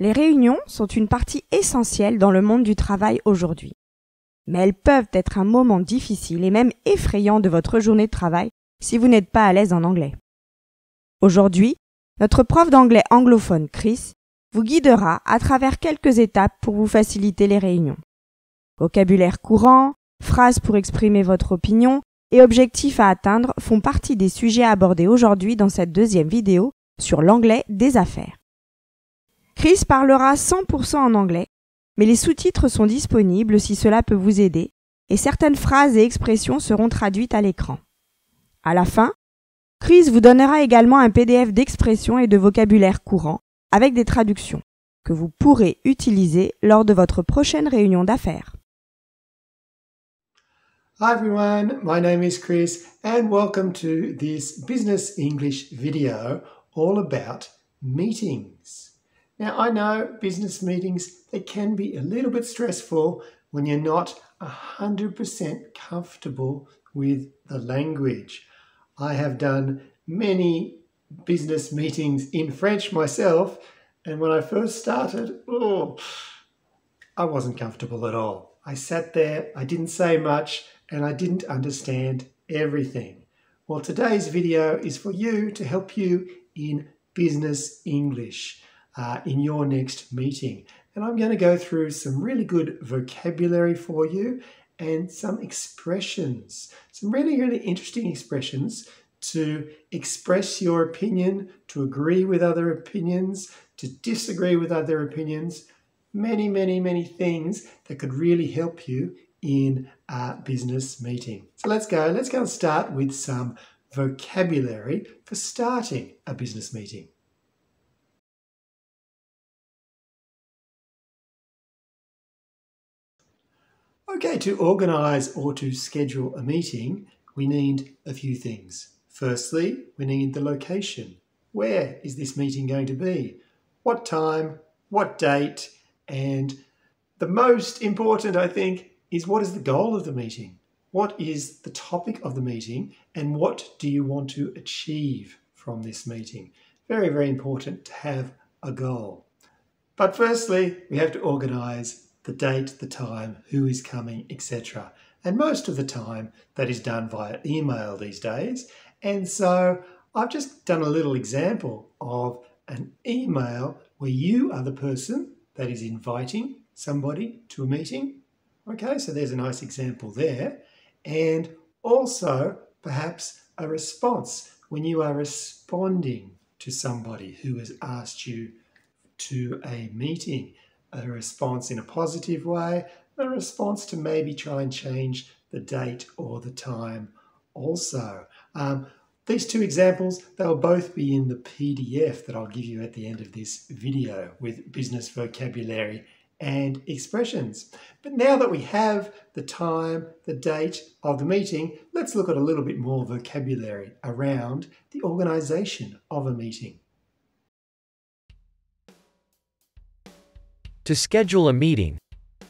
Les réunions sont une partie essentielle dans le monde du travail aujourd'hui. Mais elles peuvent être un moment difficile et même effrayant de votre journée de travail si vous n'êtes pas à l'aise en anglais. Aujourd'hui, notre prof d'anglais anglophone Chris vous guidera à travers quelques étapes pour vous faciliter les réunions. Vocabulaire courant, phrases pour exprimer votre opinion et objectifs à atteindre font partie des sujets abordés aujourd'hui dans cette deuxième vidéo sur l'anglais des affaires. Chris parlera 100% en anglais, mais les sous-titres sont disponibles si cela peut vous aider et certaines phrases et expressions seront traduites à l'écran. À la fin, Chris vous donnera également un PDF d'expressions et de vocabulaire courant avec des traductions que vous pourrez utiliser lors de votre prochaine réunion d'affaires. Hi everyone, my name is Chris and welcome to this business English video all about meetings. Now I know business meetings, they can be a little bit stressful when you're not 100% comfortable with the language. I have done many business meetings in French myself, and when I first started, I wasn't comfortable at all. I sat there, I didn't say much, and I didn't understand everything. Well, today's video is for you to help you in business English in your next meeting. And I'm going to go through some really good vocabulary for you and some expressions, some really, really interesting expressions to express your opinion, to agree with other opinions, to disagree with other opinions, many, many, many things that could really help you in a business meeting. So let's go and start with some vocabulary for starting a business meeting. Okay, to organise or to schedule a meeting, we need a few things. Firstly, we need the location. Where is this meeting going to be? What time? What date? And the most important, I think, is what is the goal of the meeting? What is the topic of the meeting? And what do you want to achieve from this meeting? Very, very important to have a goal. But firstly, we have to organise the date, the time, who is coming, etc. And most of the time that is done via email these days. And so I've just done a little example of an email where you are the person that is inviting somebody to a meeting. Okay, so there's a nice example there. And also perhaps a response when you are responding to somebody who has asked you to a meeting. A response in a positive way, a response to maybe try and change the date or the time also. These two examples, they'll both be in the PDF that I'll give you at the end of this video with business vocabulary and expressions. But now that we have the time, the date of the meeting, let's look at a little bit more vocabulary around the organisation of a meeting. To schedule a meeting,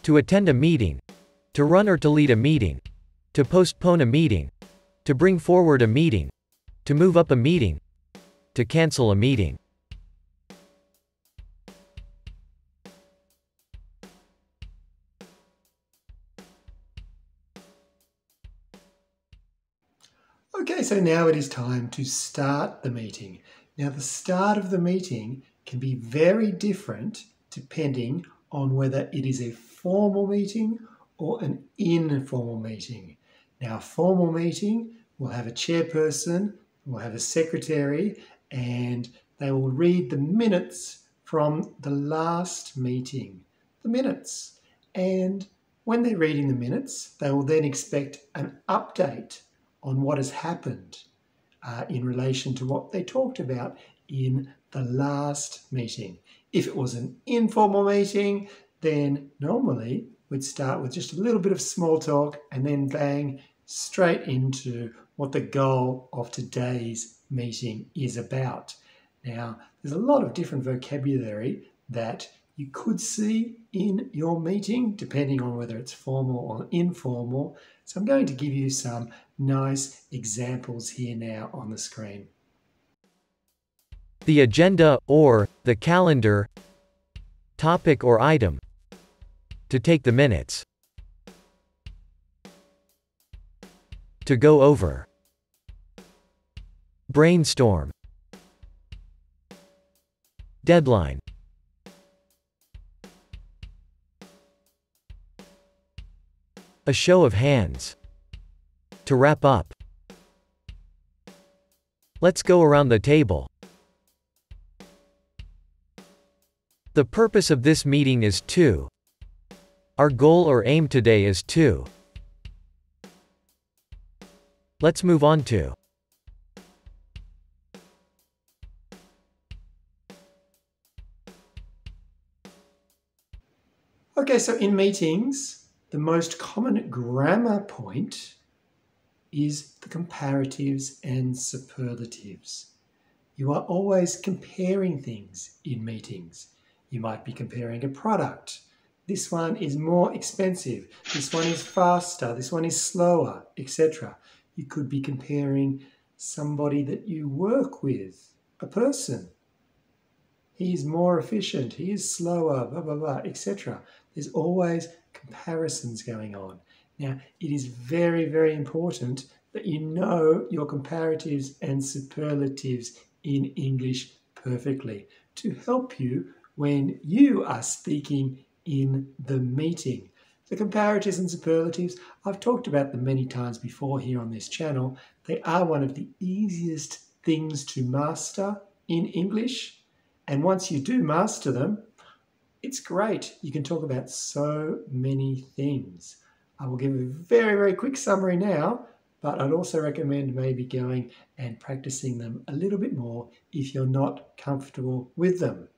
to attend a meeting, to run or to lead a meeting, to postpone a meeting, to bring forward a meeting, to move up a meeting, to cancel a meeting. Okay, so now it is time to start the meeting. Now the start of the meeting can be very different depending on whether it is a formal meeting or an informal meeting. Now, a formal meeting will have a chairperson, will have a secretary, and they will read the minutes from the last meeting, the minutes. And when they're reading the minutes, they will then expect an update on what has happened in relation to what they talked about in the last meeting. If it was an informal meeting, then normally we'd start with just a little bit of small talk and then bang straight into what the goal of today's meeting is about. Now, there's a lot of different vocabulary that you could see in your meeting, depending on whether it's formal or informal. So I'm going to give you some nice examples here now on the screen. The agenda, or the calendar. Topic or item. To take the minutes. To go over. Brainstorm. Deadline. A show of hands. To wrap up. Let's go around the table. The purpose of this meeting is to. Our goal or aim today is to. Let's move on to. Okay, so in meetings, the most common grammar point is the comparatives and superlatives. You are always comparing things in meetings. You might be comparing a product. This one is more expensive. This one is faster. This one is slower, etc. You could be comparing somebody that you work with, a person. He is more efficient. He is slower, blah, blah, blah, etc. There's always comparisons going on. Now, it is very, very important that you know your comparatives and superlatives in English perfectly to help you when you are speaking in the meeting. The comparatives and superlatives, I've talked about them many times before here on this channel. They are one of the easiest things to master in English. And once you do master them, it's great. You can talk about so many things. I will give a very, very quick summary now, but I'd also recommend maybe going and practicing them a little bit more if you're not comfortable with them.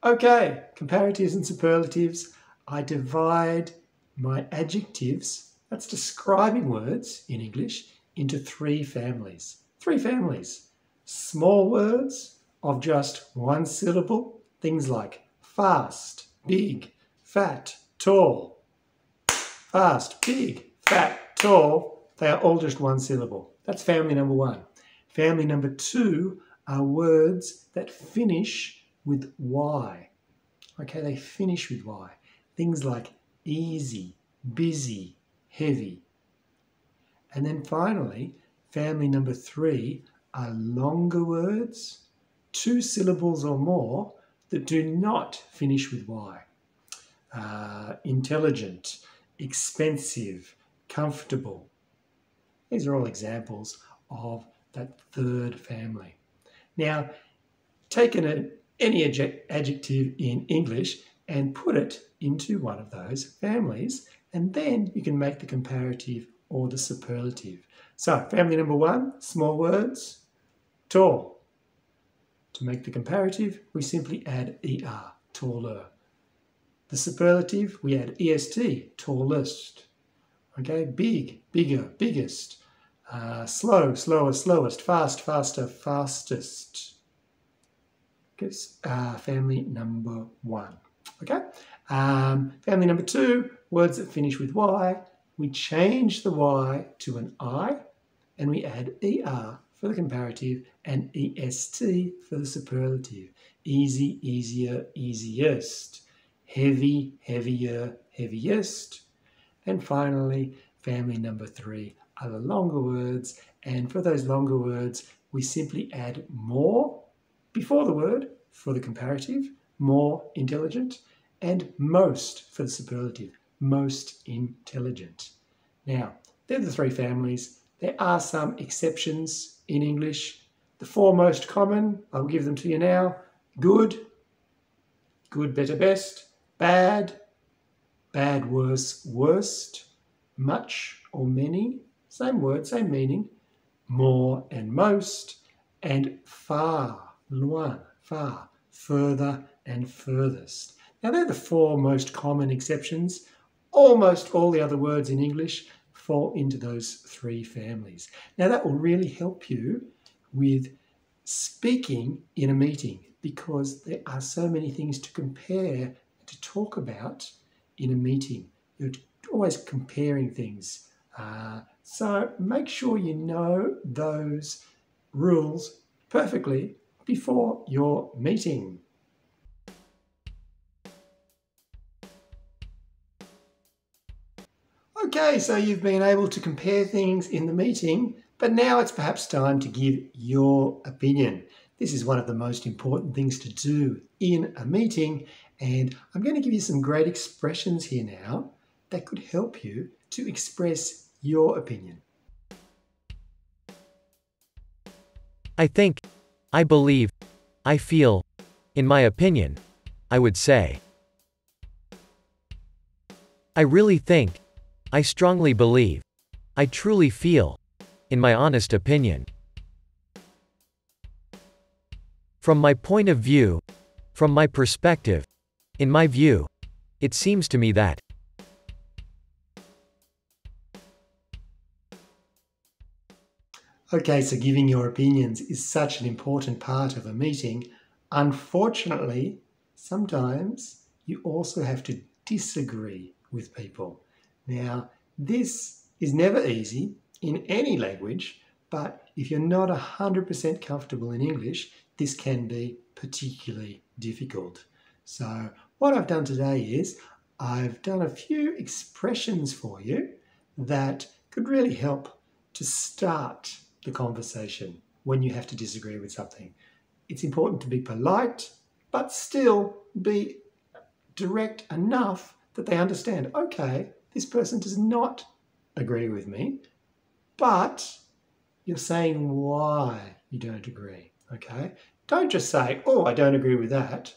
Okay, comparatives and superlatives. I divide my adjectives, that's describing words in English, into three families. Three families. Small words of just one syllable, things like fast, big, fat, tall. Fast, big, fat, tall, they are all just one syllable. That's family number one. Family number two are words that finish with Y. Okay, they finish with Y. Things like easy, busy, heavy. And then finally, family number three are longer words, two syllables or more, that do not finish with Y. Intelligent, expensive, comfortable. These are all examples of that third family. Now, take any adjective in English and put it into one of those families, and then you can make the comparative or the superlative. So, family number one, small words, tall. To make the comparative, we simply add er, taller. The superlative, we add est, tallest. Okay, big, bigger, biggest. Slow, slower, slowest. Fast, faster, fastest. Okay, family number one. Okay, family number two, words that finish with Y. We change the Y to an I, and we add er for the comparative and est for the superlative. Easy, easier, easiest. Heavy, heavier, heaviest. And finally, family number three are the longer words, and for those longer words, we simply add more before the word for the comparative, more intelligent, and most for the superlative, most intelligent. Now, they're the three families. There are some exceptions in English. The four most common, I'll give them to you now. Good, good, better, best. Bad, bad, worse, worst. Much or many, same word, same meaning. More and most. And far, loin, far, further and furthest. Now they're the four most common exceptions. Almost all the other words in English fall into those three families. Now that will really help you with speaking in a meeting because there are so many things to compare, to talk about in a meeting. You're always comparing things. So make sure you know those rules perfectly before your meeting. Okay, so you've been able to compare things in the meeting, but now it's perhaps time to give your opinion. This is one of the most important things to do in a meeting, and I'm going to give you some great expressions here now that could help you to express your opinion. I think, I believe, I feel, in my opinion, I would say. I really think, I strongly believe, I truly feel, in my honest opinion. From my point of view, from my perspective, in my view, it seems to me that. Okay, so giving your opinions is such an important part of a meeting. Unfortunately, sometimes you also have to disagree with people. Now, this is never easy in any language, but if you're not 100% comfortable in English, this can be particularly difficult. So what I've done today is I've done a few expressions for you that could really help to start the conversation when you have to disagree with something. It's important to be polite, but still be direct enough that they understand, okay, this person does not agree with me, but you're saying why you don't agree, okay? Don't just say, oh, I don't agree with that.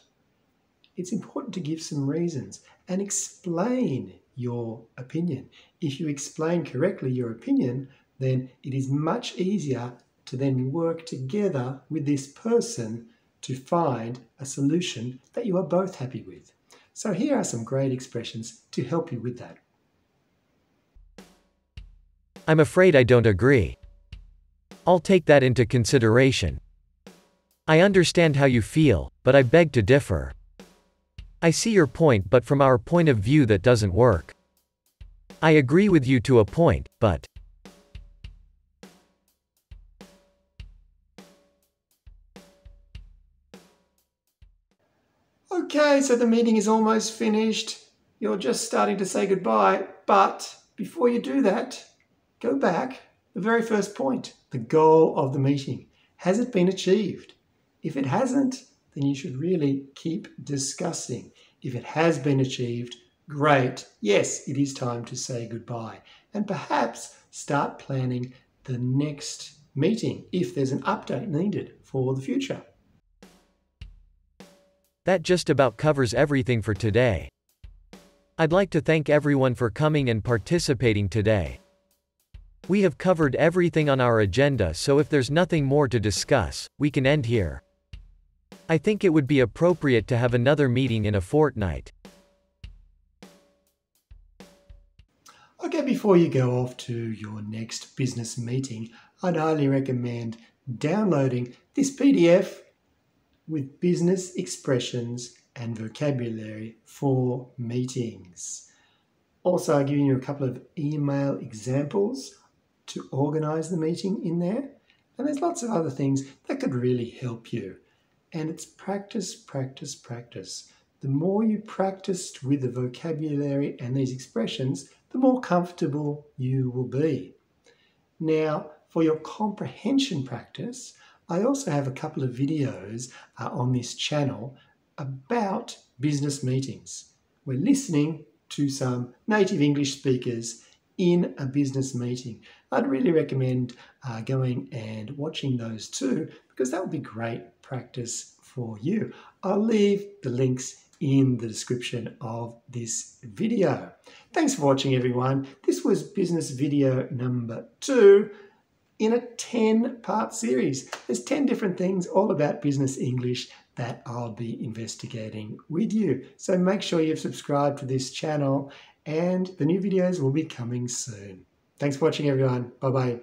It's important to give some reasons and explain your opinion. If you explain correctly your opinion, then it is much easier to then work together with this person to find a solution that you are both happy with. So here are some great expressions to help you with that. I'm afraid I don't agree. I'll take that into consideration. I understand how you feel, but I beg to differ. I see your point, but from our point of view that doesn't work. I agree with you to a point, but. Okay, so the meeting is almost finished. You're just starting to say goodbye, but before you do that, go back. The very first point, the goal of the meeting. Has it been achieved? If it hasn't, then you should really keep discussing. If it has been achieved, great. Yes, it is time to say goodbye. And perhaps start planning the next meeting if there's an update needed for the future. That just about covers everything for today. I'd like to thank everyone for coming and participating today. We have covered everything on our agenda, so if there's nothing more to discuss, we can end here. I think it would be appropriate to have another meeting in a fortnight. Okay, before you go off to your next business meeting, I'd highly recommend downloading this PDF with business expressions and vocabulary for meetings. Also, I've given you a couple of email examples to organize the meeting in there. And there's lots of other things that could really help you. And it's practice, practice, practice. The more you practice with the vocabulary and these expressions, the more comfortable you will be. Now, for your comprehension practice, I also have a couple of videos on this channel about business meetings. We're listening to some native English speakers in a business meeting. I'd really recommend going and watching those too, because that would be great practice for you. I'll leave the links in the description of this video. Thanks for watching, everyone. This was business video number 2 in a 10-part series. There's 10 different things all about business English that I'll be investigating with you. So make sure you've subscribed to this channel and the new videos will be coming soon. Thanks for watching, everyone. Bye-bye.